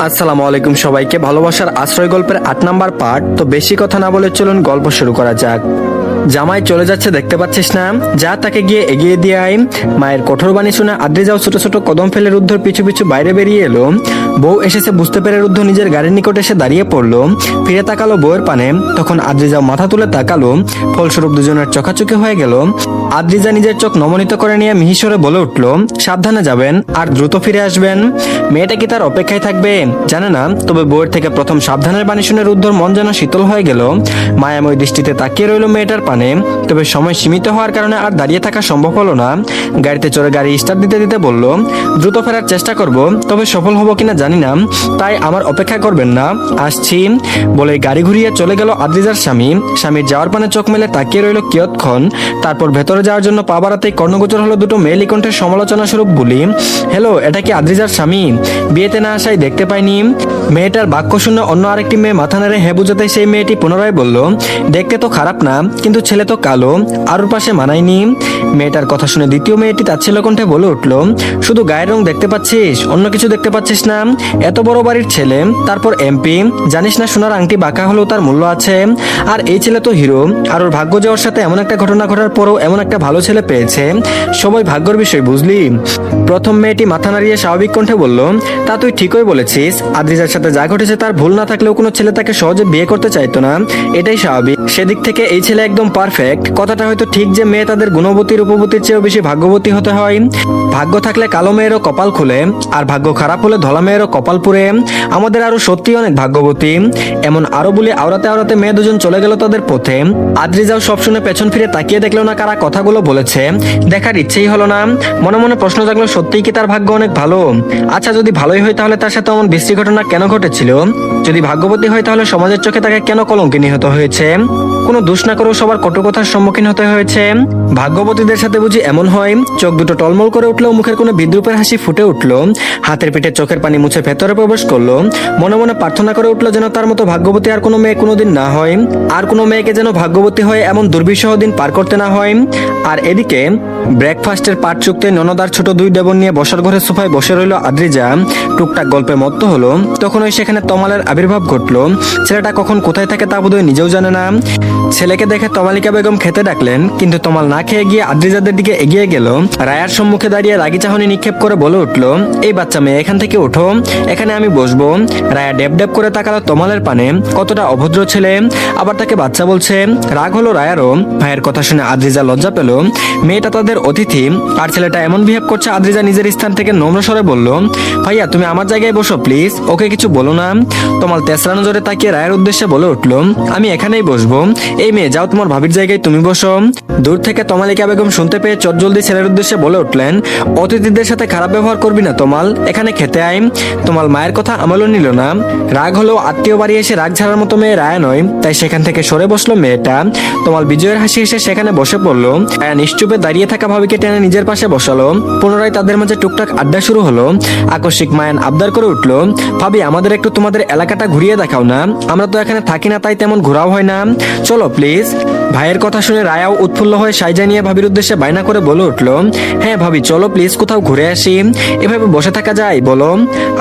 আসসালামু আলাইকুম সবাইকে। ভালোবাসার আশ্রয় গল্পের ৮ নাম্বার পার্ট। তো বেশি কথা না বলে চলুন গল্প শুরু করা যাক। জামাই চলে যাচ্ছে দেখতে পাচ্ছিস না, যা তাকে গিয়ে এগিয়ে দিয়ে আয়। মায়ের কঠোর বাণী শুনে আদ্রিজাও ছোট ছোট কদম ফেলে রুদ্ধর পিছু পিছু বাইরে বেরিয়ে এলো। বউ এসেছে বুঝতে পেরে রুদ্ধ নিজের গাড়ির নিকট এসে দাঁড়িয়ে পড়লো। ফিরে তাকালো বউয়ের পানে, তখন আদ্রিজাও মাথা তুলে তাকালো। ফলস্বরূপ দুজনের চোখাচোখি হয়ে গেল। আদ্রিজা নিজের চোখ নমনীত করে নিয়ে মিহিসরে বলে উঠল, সাবধানে যাবেন আর দ্রুত ফিরে আসবেন। মেয়েটা কি তার অপেক্ষায় থাকবে জানে না, তবে বউয়ের থেকে প্রথম সাবধানের বাণী শুনে রুদ্ধর মন যেন শীতল হয়ে গেল। মায়াময় দৃষ্টিতে তাকিয়ে রইল মেয়েটার পানে। তবে সময় সীমিত হওয়ার কারণে আর দাঁড়িয়ে থাকা সম্ভব হলো না। গাড়িতে চড়ে গাড়ি স্টার্ট দিতে দিতে বলল, দ্রুত ফেরার চেষ্টা করব, তবে সফল হব কিনা জানি না, তাই আমার অপেক্ষা করবেন না, আসছি। বলে গাড়ি ঘুরিয়ে চলে গেল আদ্রিজার স্বামী। স্বামীর যাওয়ার পানে চোখ মেলে তাকিয়ে রইল কিয়ৎক্ষণ। তারপর ভেতরে যাওয়ার জন্য পা বাড়াতেই কর্ণগোচর হলো দুটো মেয়েলি কণ্ঠের সমালোচনা স্বরূপ বলি, হ্যালো, এটা কি আদ্রিজার স্বামী? বিয়েতে না আসায় দেখতে পাইনি। মেয়েটার বাক্য শুনে অন্য আরেকটি মেয়ে মাথা নেড়ে হ্যাঁ বুঝাতে সেই মেয়েটি পুনরায় বলল, দেখতে তো খারাপ না, কিন্তু ছেলে তো কালো, আরুর পাশে মানায়নি। মেয়েটার কথা শুনে দ্বিতীয় মেয়েটি তাচ্ছিল্য কণ্ঠে বলে উঠল, শুধু গায়ের রং দেখতে পাচ্ছিস, অন্য কিছু দেখতে পাচ্ছিস না? এত বড় বাড়ির ছেলে, তারপর এমপি, জানিস না সোনার আংটি বাঁকা হলেও তার মূল্য আছে? আর এই ছেলে তো হিরো। আর ওর ভাগ্য যে ওর সাথে এমন একটা ঘটনা ঘটার পরও এমন একটা ভালো ছেলে পেয়েছে, সবাই ভাগ্যের বিষয়, বুঝলি? প্রথম মেয়েটি মাথা নাড়িয়ে স্বাভাবিক কণ্ঠে বলল, তা তুই ঠিকই বলেছিস, আদ্রিজার সাথে যা ঘটেছে তার ভুল না থাকলেও কোনো ছেলে তাকে সহজে বিয়ে করতে চাইতো না, এটাই স্বাভাবিক। সেদিক থেকে এই ছেলে একদম পারফেক্ট। কথাটা হয়তো ঠিক যে মেয়ে তাদের গুণবতী রূপবতীর চেয়েও বেশি ভাগ্যবতী হতে হয়। ভাগ্য থাকলে কালো মেয়েরও কপাল খুলে, আর ভাগ্য খারাপ হলে ধলা মেয়েরও কপাল পুড়ে। আমাদের আরো সত্যি অনেক ভাগ্যবতী। এমন আরো বলে আওড়াতে আওড়াতে মেয়ে দুজন চলে গেল তাদের পথে। আদ্রিজাও সব শুনে পেছন ফিরে তাকিয়ে দেখলো না কারা কথাগুলো বলেছে। দেখার ইচ্ছেই হলো না। মনে মনে প্রশ্ন জাগলো, সত্যিই কি তার ভাগ্য অনেক ভালো? আচ্ছা, যদি ভালোই হয় তাহলে তার সাথে এমন বিশ্রী ঘটনা কেন ঘটেছিল? যদি ভাগ্যবতী হয় তাহলে সমাজের চোখে তাকে কেন কলঙ্কিনী হতে হয়েছে? কোনো দোষ না করেও সবার কটু কথার সম্মুখীন হতে হয়েছে। ভাগ্যবতীদের সাথে বুঝি এমন হয়? চোখ দুটো টলমল করে উঠলো, মুখের কোনো বিদ্রুপের হাসি ফুটে উঠলো। হাতের পিঠে চোখের পানি মুছে ভেতরে প্রবেশ করলো। মনে মনে প্রার্থনা করে উঠলো যেন তার মতো ভাগ্যবতী আর কোনো মেয়ে কোনোদিন না হয়, আর কোনো মেয়েকে যেন ভাগ্যবতী হয়ে এমন দুর্বিষহ দিন পার করতে না হয়। আর এদিকে ব্রেকফাস্টের পাট চুক্তে ননদার ছোট দুই দেবর নিয়ে বসার ঘরে সোফায় বসে রইল আদ্রিজা। টুকটাক গল্পে মত্ত হলো। তখন ওই সেখানে তমালের আবির্ভাব ঘটলো। ছেলেটা কখন কোথায় থাকে তা বোধহয় নিজেও জানে না। ছেলেকে দেখে তমালিকা বেগম খেতে ডাকলেন, কিন্তু তমাল না খেয়ে গিয়ে আদ্রিজাদের দিকে এগিয়ে গেল। রায়ার সম্মুখে দাঁড়িয়ে রাগি চাহনি নিক্ষেপ করে বলে উঠল, এই বাচ্চা মেয়ে, এখান থেকে ওঠো, এখানে আমি বসবো। রায়া ডেব ডেব করে তাকালো তমালের পানে। কতটা অভদ্র ছেলে, আবার তাকে বাচ্চা বলছে। রাগ হলো রায়ারও। ভাইয়ের কথা শুনে আদ্রিজা লজ্জা পেল। মেয়েটা তাদের অতিথি, আর ছেলেটা এমন বিহেভ করছে। আদ্রিজা নিজের স্থান থেকে নম্র স্বরে বলল, ভাইয়া তুমি আমার জায়গায় বসো প্লিজ, ওকে কিছু বলো না। তমাল তেসরা নজরে তাকিয়ে রায়ের উদ্দেশ্যে বলে উঠল, আমি এখানেই বসবো। এই মেয়ে, যাও তোমার ভাবির জায়গায় তুমি বসো। দূর থেকে তমালিকা বেগম শুনতে পেয়ে চটজলদি ছেলের উদ্দেশ্যে বলে উঠলেন, অতিথিদের সাথে খারাপ ব্যবহার করবি না তমাল, এখানে খেতে আয়। তমাল মায়ের কথা আমলও নিল না। রাগ হলেও আত্মীয় বাড়ি এসে রাগ ঝাড়ার মতো মেয়ে রায়া নয়, তাই সেখান থেকে সরে বসলো মেয়েটা। তমাল বিজয়ের হাসি এসে সেখানে বসে পড়লো। রায়া নিশ্চুপে দাঁড়িয়ে থাকা ভাবিকে টেনে নিজের পাশে বসালো। পুনরায় তাদের মাঝে টুকটাক আড্ডা শুরু হলো। আকস্মিক মায়ান আবদার করে উঠলো, ভাবি আমাদের একটু তোমাদের এলাকাটা ঘুরিয়ে দেখাও না, আমরা তো এখানে থাকি না, তাই তেমন ঘোরাও হয় না, চলো প্লিজ। ভাইয়ের কথা শুনে রায়াও উৎফুল্ল হয়ে সাইজা নিয়ে ভাবির উদ্দেশ্যে বায়না করে বলে উঠলো, হ্যাঁ ভাবি চলো প্লিজ, কোথাও ঘুরে আসি, এভাবে বসে থাকা যায় বলো?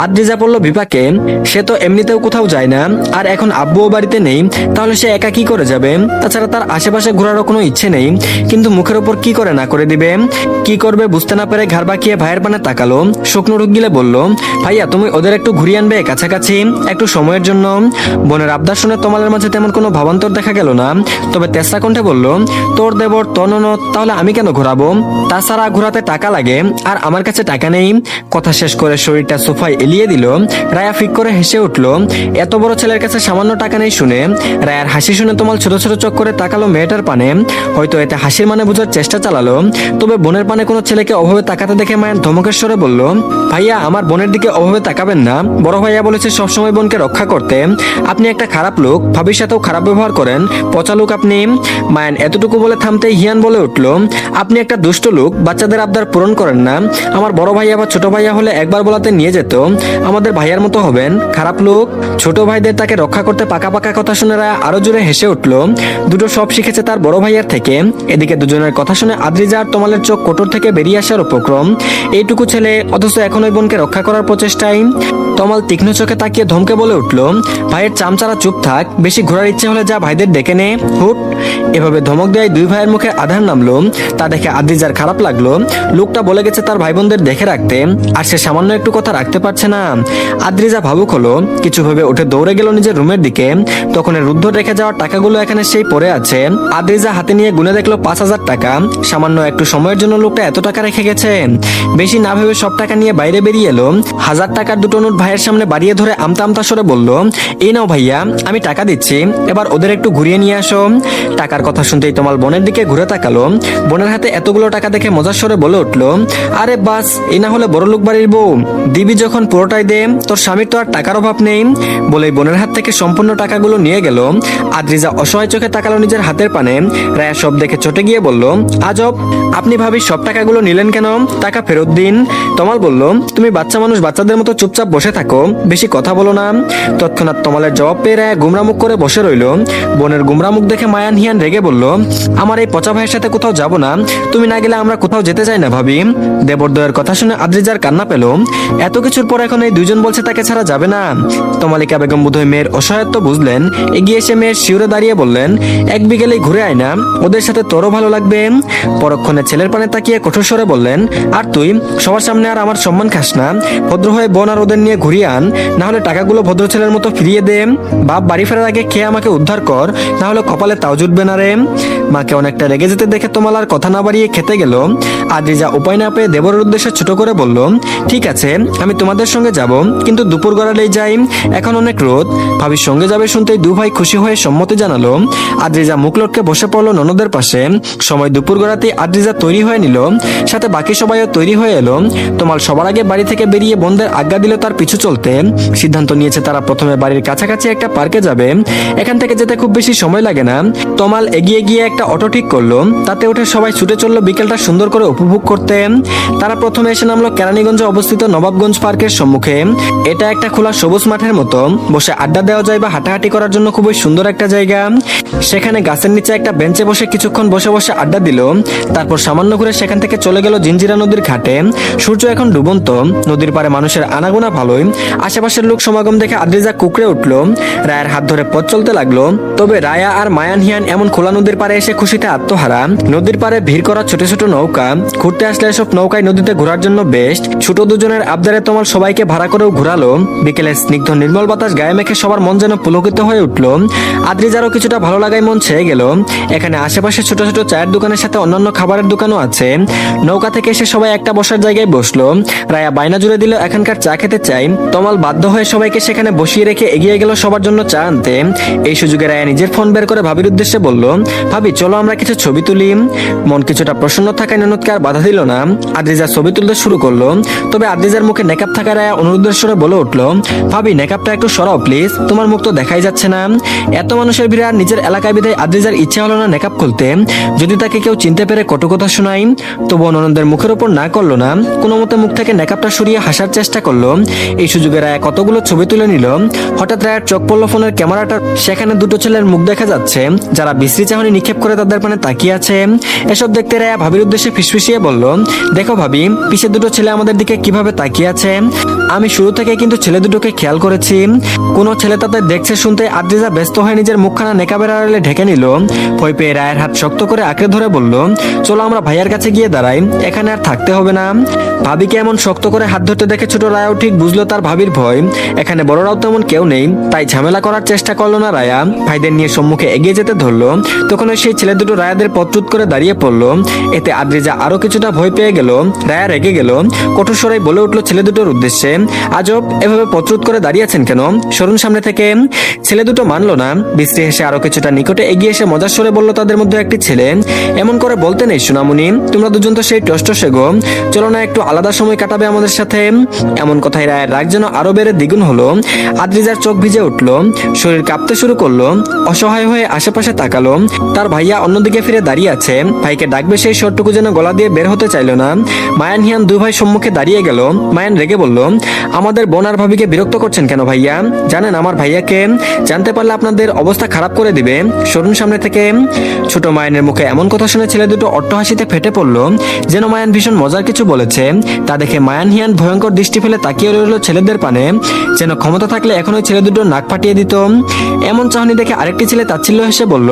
আদ্রিজা পড়লো বিপাকে। সে তো এমনিতেও কোথাও যায় না, আর এখন আব্বুও বাড়িতে নেই, তাহলে সে একা কি করে যাবে? তাছাড়া তার আশেপাশে ঘোরারও কোনো ইচ্ছে নেই, কিন্তু মুখের উপর কি করে না করে দিবে? কি করবে বুঝতে না পেরে ঘাড় বাঁকিয়ে ভাইয়ের পানে তাকালো। শুকনো ঢুক গিলে বলল, ভাইয়া তুমি ওদের একটু ঘুরিয়ে আনবে কাছাকাছি, একটু সময়ের জন্য। বোনের আবদার শুনে তমালের মাঝে তেমন কোনো ভাবান্তর দেখা গেল না। তবে তেসরা কণ্ঠে বলল, তোর দেবর তোর ননদ, তাহলে আমি কেন ঘোরাবো? তাছাড়া ঘোরাতে টাকা লাগে, আর আমার কাছে টাকা নেই। কথা শেষ করে শরীরটা সোফায় এলিয়ে দিল। রায়া ফিক করে হেসে উঠল। এত বড় ছেলের কাছে সামান্য টাকা নেই শুনে। রায়ার হাসি শুনে তমাল ছোট ছোট চোখ করে তাকালো মেয়েটার পানে। হয়তো এতে হাসির মানে বোঝার চেষ্টা চালালো। তবে বোনের পানে কোনো ছেলেকে অভাবে তাকাতে দেখে মায়ান ধমকের স্বরে বলল, ভাইয়া আমার বোনের দিকে অভাবে তাকাবেন না, বড় ভাইয়া বলেছে সবসময় বোনকে রক্ষা করতে। আপনি একটা খারাপ লোক, ভাবির সাথেও খারাপ ব্যবহার করেন, পচা লোক আপনি। মায়ান এতটুকু বলে থামতেই হিয়ান বলে উঠলো, আপনি একটা দুষ্ট লোক, বাচ্চাদের আবদার পূরণ করেন না। আমার বড় ভাইয়া বা ছোট ভাইয়া হলে একবার বলাতে নিয়ে যেত, আমাদের ভাইয়ার মতো হবেন, খারাপ লোক। ছোট ভাইদের তাকে রক্ষা করতে পাকা পাকা কথা শুনে রায়া আরো জোরে হেসে উঠলো। দুটো সব শিখেছে তার বড় ভাইয়ার থেকে। এদিকে দুজনের কথা শুনে আদ্রিজা আর তমালের চোখ কোটর থেকে বেরিয়ে আসার উপক্রম। এইটুকু ছেলে অথচ এখন ওই বোনকে রক্ষা করার প্রচেষ্টায়। তমাল তীক্ষ্ণ চোখে তাকিয়ে ধমকে বলে উঠলো, ভাইয়ের চামচারা চুপ থাক, বেশি ঘোরার ইচ্ছে হলে যা ভাইদের ডেকে নে, হুট। এভাবে ধমক দেয় দুই ভাইয়ের মুখে আধার নামলো। তা দেখে আদ্রিজার খারাপ লাগলো। লোকটা বলে গেছে তার ভাই বোনদের দেখে রাখতে, আর সে সামান্য একটু কথা রাখতে পারছে না। আদ্রিজা ভাবুক হলো, কিছু ভেবে উঠে দৌড়ে গেল নিজের রুমের দিকে। তখন রুদ্ধ রেখে যাওয়ার টাকাগুলো এখানে সেই পড়ে আছে। আদ্রিজা হাতে নিয়ে গুনে দেখলো 5,000 টাকা। সামান্য একটু সময়ের জন্য লোকটা এত টাকা রেখে গেছে। বেশি না ভেবে সব টাকা নিয়ে বাইরে বেরিয়ে এলো। 1000 টাকার দুটো নোট ভাইয়ের সামনে বাড়িয়ে ধরে আমতা আমতা সরে বলল, এই নাও ভাইয়া, আমি টাকা দিচ্ছি, এবার ওদের একটু ঘুরিয়ে নিয়ে আসো। টাকার কথা শুনতেই তোমার বোনের দিকে ঘুরে তাকালো। বোনের হাতে এতগুলো টাকা দেখে মজার সরে বলে উঠলো, আরে বাস, এই না হলে বড় লোক বাড়ির বউ, দিবি যখন পুরোটাই দে, তোর স্বামীর তো আর টাকার অভাব নেই। বলেই বোনের হাত থেকে সম্পূর্ণ টাকাগুলো নিয়ে গেল। আদ্রিজা অসহায় চোখে তাকালো নিজের হাতের পানে। রায়া সব দেখে চটে গিয়ে বলল, আজব, আপনি ভাবি সব টাকাগুলো নিলেন কেন? টাকা ফেরত দিন। তমাল বলল, তুমি বাচ্চা মানুষ, বাচ্চাদের মতো চুপচাপ বসে থাকো, বেশি কথা বলো না। তৎক্ষণাৎ তমালের জবাব পেয়ে রায়া গুমরামুখ করে বসে রইল। বোনের গুমরামুখ দেখে মায়ান হিয়ান রেগে বলল, আমার এই পচা ভাইয়ের সাথে কোথাও যাব না, তুমি না গেলে আমরা কোথাও যেতে চাই না ভাবি। দেবরদয়ের কথা শুনে আদ্রিজার কান্না পেল। এত কিছুর পর এখন এই দুইজন বলছে তাকে ছাড়া যাবে না। তমালিকা বেগম বোধহয় মেয়ের অসহায়ত্ব বুঝলেন। এগিয়ে এসে মেয়ের শিউরে দাঁড়িয়ে বললেন, এক বিকেলেই ঘুরে আয় না, ওদের সাথে তোরও ভালো লাগবে। পরক্ষণে ছেলের পানে তাকিয়ে কঠোর স্বরে বললেন, আর তুই সবার সামনে আর আমার সম্মান খাস না, ভদ্র হয়ে বোন আর ওদের নিয়ে ঘুরিয়ে আন, না হলে টাকাগুলো ভদ্র ছেলের মতো ফিরিয়ে দে। বাপ বাড়ি ফেরার আগে খেয়ে আমাকে উদ্ধার কর, না হলে কপালে তাও জুটবে না রে। মাকে অনেকটা রেগে যেতে দেখে তোমাল আর কথা না বাড়িয়ে খেতে গেল। আদ্রিজা উপায় না পেয়ে দেবরের উদ্দেশ্যে ছোট করে বলল, ঠিক আছে, আমি তোমাদের সঙ্গে যাব, কিন্তু দুপুর গড়ালেই যাই, এখন অনেক রোদ। ভাবির সঙ্গে যাবে শুনতেই দু ভাই খুশি হয়ে সম্মতি জানালো। আদ্রিজা মুখ লটকে বসে পড়লো ননদের পাশে। সময় দুপুর গড়াতেই আদ্রিজা তৈরি হয়ে নিল, সাথে বাকি সবাইও তৈরি হয়ে এলো। তোমাল সবার আগে বাড়ি থেকে বেরিয়ে বোনদের আজ্ঞা দিল তার পিছু চলতে। সিদ্ধান্ত নিয়েছে তারা প্রথমে বাড়ির কাছাকাছি একটা পার্কে যাবে, এখান থেকে যেতে খুব বেশি সময় লাগে না। তমাল এগিয়ে গিয়ে একটা অটো ঠিক করলো, তাতে উঠে সবাই ছুটে চললো বিকেলটা সুন্দর করে উপভোগ করতে। তারা প্রথমে এসে নামলো কেরানীগঞ্জে অবস্থিত নবাবগঞ্জ পার্কের সম্মুখে। এটা একটা খোলা সবুজ মাঠের মতো, বসে আড্ডা দেওয়া যায় বা হাঁটাহাঁটি করার জন্য খুবই সুন্দর একটা জায়গা। সেখানে গাছের নিচে একটা বেঞ্চে বসে কিছুক্ষণ বসে বসে আড্ডা দিল। তারপর সামান্য ঘুরে সেখান থেকে চলে গেল জিঞ্জিরা নদীর ঘাটে। সূর্য এখন ডুবন্ত, নদীর পারে মানুষের আনাগোনা ভালোই। আশেপাশের লোক সমাগম দেখে আদ্রিজা কুকড়ে উঠলো। রায়ার হাত ধরে পথ চলতে লাগলো। তবে রায়া আর মায়ান হিয়ান এমন খোলা নদীর পারে এসে খুশিতে আত্মহারা। নদীর পারে ভিড় করা ছোট ছোট নৌকা, ঘুরতে আসলে এসব নৌকায় নদীতে ঘোরার জন্য বেস্ট। ছোট দুজনের আবদারে তোমার সবাইকে ভাড়া করেও ঘোরালো। বিকেলে স্নিগ্ধ নির্মল বাতাস গায়ে মেখে সবার মন যেন পুলকিত হয়ে উঠলো। আদ্রিজারও কিছুটা ভালো লাগায় মন ছেয়ে গেল। এখানে আশেপাশে ছোট ছোট চায়ের দোকানের সাথে অন্যান্য খাবারের দোকানও আছে। নৌকা থেকে এসে সবাই একটা বসার জায়গায় বসলো। রায়া বায়না জুড়ে দিল এখানকার চা খেতে চাই। তমাল বাধ্য হয়ে সবাইকে সেখানে বসিয়ে রেখে এগিয়ে গেল সবার জন্য চা আনতে। এই সুযোগে রায়া নিজের ফোন বের করে ভাবির উদ্দেশ্যে বলল, ভাবি চলো আমরা কিছু ছবি তুলি। মন কিছুটা প্রসন্ন থাকায় ননদকে আর বাধা দিল না। আদ্রিজা ছবি তুলতে শুরু করলো। তবে আদ্রিজার মুখে নেকাব থাকায় রায়া অনুরোধের স্বরে বলে উঠলো, ভাবি নেকাবটা একটু সরাও প্লিজ, তোমার মুখ তো দেখাই যাচ্ছে না। এত মানুষের ভিড়ে আর নিজের এলাকায় বিদায় আদ্রিজার ইচ্ছা হলো না নেকাব খুলতে। যদি তাকে কেউ চিনতে পেরে কটু কথা শোনাই। তবুও ননদের মুখের উপর না করলো না, কোনো মতে মুখ থেকে নেকাবটা সরিয়ে হাসার চেষ্টা করলো। এই সুযোগে রায়া কতগুলো ছবি তুলে নিল। হঠাৎ রায়ার চোখ পড়লো ফোনের ক্যামেরাটা। সেখানে দুটো ছেলের মুখ দেখা যাচ্ছে, যারা বিশ্রী চাহনি নিক্ষেপ করে তাদের পানে তাকিয়ে আছে। এসব দেখতে রায়া ভাবির উদ্দেশ্যে ফিসফিসিয়ে বলল, দেখো ভাবি, পিছে দুটো ছেলে আমাদের দিকে কিভাবে তাকিয়ে আছে। আমি শুরু থেকে কিন্তু ছেলে দুটোকে খেয়াল করেছি। কোনো ছেলে তাদের দেখছে শুনতে আদ্রিজা ব্যস্ত হয়ে নিজের মুখখানা নেকাবের আড়ালে ঢেকে নিল। ভয় পেয়ে রায়ের হাত শক্ত করে আঁকড়ে ধরে বলল, চলো আমরা ভাইয়ার কাছে গিয়ে দাঁড়াই, এখানে আর থাকতে হবে না। ভাবিকে এমন শক্ত করে হাত ধরতে দেখে ছোট রায়াও ঠিক বুঝলো তার ভাবির ভয়। এখানে বড়রাও তেমন কেউ নেই, তাই ঝামেলা করার চেষ্টা করলো না রায়া। ভাইদের নিয়ে সম্মুখে এগিয়ে যেতে ধরলো। তখন সেই ছেলে দুটো রায়াদের পথচ্যুত করে দাঁড়িয়ে পড়লো। এতে আদ্রিজা আরো কিছুটা ভয় পেয়ে গেল। রায়া রেগে গেল, কঠোর স্বরে বলে উঠলো ছেলে দুটোর উদ্দেশ্যে, আজব, এভাবে পথচ্যুত করে দাঁড়িয়েছেন কেন, সরুন সামনে থেকে। ছেলে দুটো মানলো না। বিশ্রী হেসে আরো কিছুটা নিকটে এগিয়ে এসে মজার স্বরে বলল তাদের মধ্যে একটি ছেলে, এমন করে বলতে নেই সোনামণি, তোমরা দুজন তো সেই টসটসে গো, চলো না একটু আলাদা সময় কাটাবে আমাদের সাথে। এমন কথায় রায়ের রাগ যেন আরো বেড়ে দ্বিগুণ হলো। আদ্রিজার চোখ ভিজে উঠলো, শরীর কাঁপতে শুরু করলো। অসহায় অসহায় হয়ে আশেপাশে তাকালো। তার ভাইয়া অন্যদিকে ফিরে দাঁড়িয়ে আছে। ভাইকে ডাকবে সেই শর্টটুকু যেন গলা দিয়ে বের হতে চাইল না। মায়ান হিয়ান দুই ভাই সম্মুখে দাঁড়িয়ে গেল। মায়ান রেগে বলল, আমাদের বোন আর ভাবিকে বিরক্ত করছেন কেন ভাইয়া? জানেন আমার ভাইয়াকে জানতে পারলে আপনাদের অবস্থা খারাপ করে দিবে। সরুন সামনে থেকে। ছোট মায়ানের মুখে এমন কথা শুনে ছেলে দুটো অট্টহাসিতে ফেটে পড়লো, যেন মায়ান ভীষণ মজার কিছু বলেছে। তা দেখে মায়ান হিয়ান ভয়ঙ্কর দৃষ্টি ফেলে তাকিয়ে রইল ছেলেদের পানে, যেন ক্ষমতা থাকলে এখন ওই ছেলে দুটো নাক ফাটিয়ে দিত। এমন চাহনি দেখে আরেকটি ছেলে তাচ্ছিল্য হেসে বলল,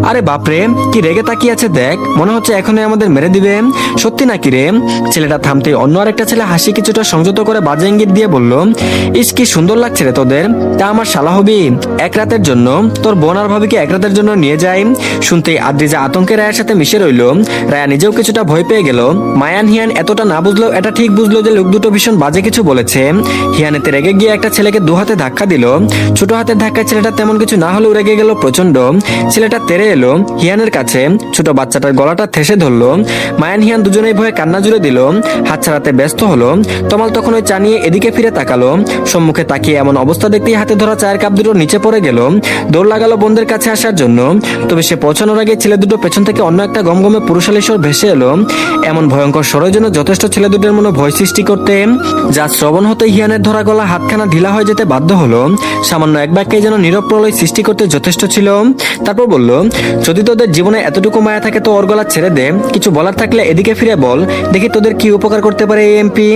আরে বাপরে, কি রেগে তাকিয়ে আছে দেখ, মনে হচ্ছে এখনই আমাদের মেরে দিবে। সত্যি নাকি রে? ছেলেটা থামতে অন্য আরেকটা ছেলে হাসি কিছুটা সংযত করে বাজে ইঙ্গিত দিয়ে বলল, ইস কি সুন্দর লাগছে রে তোদের। তা আমার শালা হবি এক রাতের জন্য? তোর বোন আর ভাবিকে এক রাতের জন্য নিয়ে যাই। শুনতেই আদ্রিজা আতঙ্কে রায়ার সাথে মিশে রইল। রায়া নিজেও কিছুটা ভয় পেয়ে গেল। মায়ান হিয়ান এতটা না বুঝলেও এটা ঠিক বুঝলো যে লোক দুটো ভীষণ বাজে কিছু বলেছে। হিয়ানেতে রেগে গিয়ে একটা ছেলেকে দু হাতে ধাক্কা দিল। ছোট হাতের ধাক্কায় ছেলেটা তেমন কিছু না হলেও রেগে গেল প্রচন্ড। ছেলেটা তেড়ে এলো হিয়ানের কাছে, ছোট বাচ্চাটার গলাটা ঠেসে ধরলো। মায়ান হিয়ান দুজনেই ভয়ে কান্না জুড়ে দিল, হাত ছাড়াতে ব্যস্ত হলো। তমাল তখন ওই চা নিয়ে এদিকে ফিরে তাকালো। সম্মুখে তাকিয়ে এমন অবস্থা দেখতেই হাতে ধরা চায়ের কাপ দুটো নিচে পড়ে গেল। দৌড় লাগালো বোনদের কাছে আসার জন্য। তবে সে পৌঁছানোর আগে ছেলে দুটো পেছন থেকে অন্য একটা গমগমে পুরুষালী স্বর ভেসে এলো। এমন ভয়ঙ্কর স্বরের জন্য যথেষ্ট ছেলে দুটোর মনে ভয় সৃষ্টি করতে, যা শ্রবণ হতে হিয়ানের ধরা গলা হাতখানা ঢিলা হয়ে যেতে বাধ্য হলো। সামান্য এক বাক্যে যেন নীরব প্রলয় সৃষ্টি করতে যথেষ্ট ছিল। তারপর বলল, যদি তোদের জীবনে এতটুকু মায়া থাকে তো ওর গলা ছেড়ে দে। কিছু বলার থাকলে এদিকে ফিরে বল, দেখি তোদের কি উপকার করতে পারে এই এমপি।